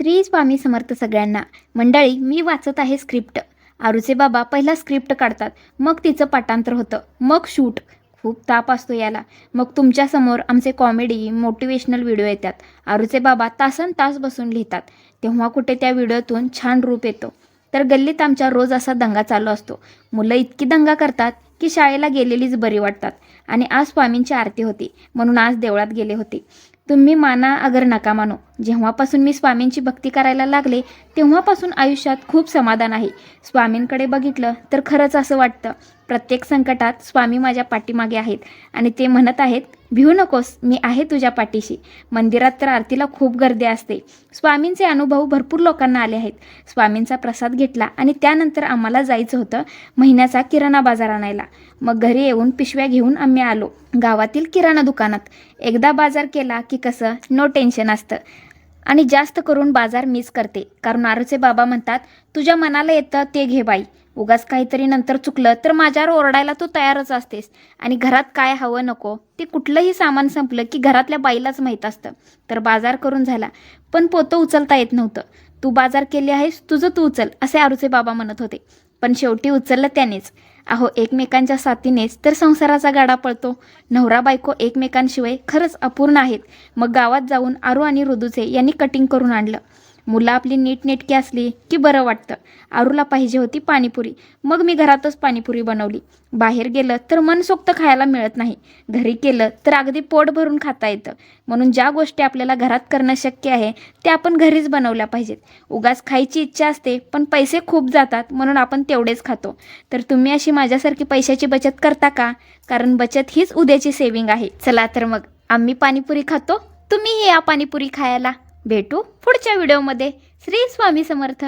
श्री स्वामी समर्थ सगळ्यांना. मंडळी, मी वाचत आहे स्क्रिप्ट. आरूचे बाबा पहिला स्क्रिप्ट काढतात, मग तिचं पाठांतर होतं, मग शूट. खूप ताप असतो याला. मग तुमच्यासमोर आमचे कॉमेडी मोटिवेशनल व्हिडिओ येतात. आरूचे बाबा तासन तास बसून लिहितात. तेव्हा कुठे त्या व्हिडिओतून छान रूप येतो. तर गल्लीत आमच्या रोज असा दंगा चालू असतो. मुलं इतकी दंगा करतात की शाळेला गेलेलीच बरी वाटतात. आणि आज स्वामींची आरती होती म्हणून आज देवळात गेले होते. तुम्ही माना अगर नका मानो, जेव्हापासून मी स्वामींची भक्ती करायला लागले तेव्हापासून आयुष्यात खूप समाधान आहे. स्वामींकडे बघितलं तर खरंच असं वाटतं प्रत्येक संकटात स्वामी माझ्या पाठीमागे आहेत आणि ते म्हणत आहेत, भिवू नकोस, मी आहे तुझ्या पाठीशी. मंदिरात तर आरतीला खूप गर्दी असते. स्वामींचे अनुभव भरपूर लोकांना आले आहेत. स्वामींचा प्रसाद घेतला आणि त्यानंतर आम्हाला जायचं होतं महिन्याचा किराणा बाजार आणायला. मग घरी येऊन पिशव्या घेऊन आम्ही आलो गावातील किराणा दुकानात. एकदा बाजार केला की कसं नो टेन्शन असतं. आणि जास्त करून बाजार मीच करते, कारण आरूचे बाबा म्हणतात, तुझ्या मनाला येतं ते घे बाई, उगाच काहीतरी नंतर चुकलं तर माझ्यावर ओरडायला तू तयारच असतेस. आणि घरात काय हवं नको ते कुठलंही सामान संपलं की घरातल्या बाईलाच माहीत असतं. तर बाजार करून झाला, पण पोतं उचलता येत नव्हतं. तू बाजार केली आहेस, तुझं तू उचल, असे आरूचे बाबा म्हणत होते. पण शेवटी उचललं त्यानेच. अहो, एकमेकांच्या साथीनेच तर संसाराचा गाडा पळतो. नवरा बायको एकमेकांशिवाय खरंच अपूर्ण आहेत. मग गावात जाऊन आरू आणि ऋदूचे यांनी कटिंग करून आणलं. मुलं आपली नीटनेटकी असली की बरं वाटतं. आरूला पाहिजे होती पाणीपुरी, मग मी घरातच पाणीपुरी बनवली. बाहेर गेलं तर मनसोक्त खायला मिळत नाही, घरी केलं तर अगदी पोट भरून खाता येतं. म्हणून ज्या गोष्टी आपल्याला घरात करणं शक्य आहे त्या आपण घरीच बनवल्या पाहिजेत. उगाच खायची इच्छा असते पण पैसे खूप जातात म्हणून आपण तेवढेच खातो. तर तुम्ही अशी माझ्यासारखी पैशाची बचत करता का? कारण बचत हीच उद्याची सेविंग आहे. चला तर मग आम्ही पाणीपुरी खातो, तुम्हीही या पाणीपुरी खायला. भेटू पुढच्या व्हिडिओमध्ये. श्री स्वामी समर्थ.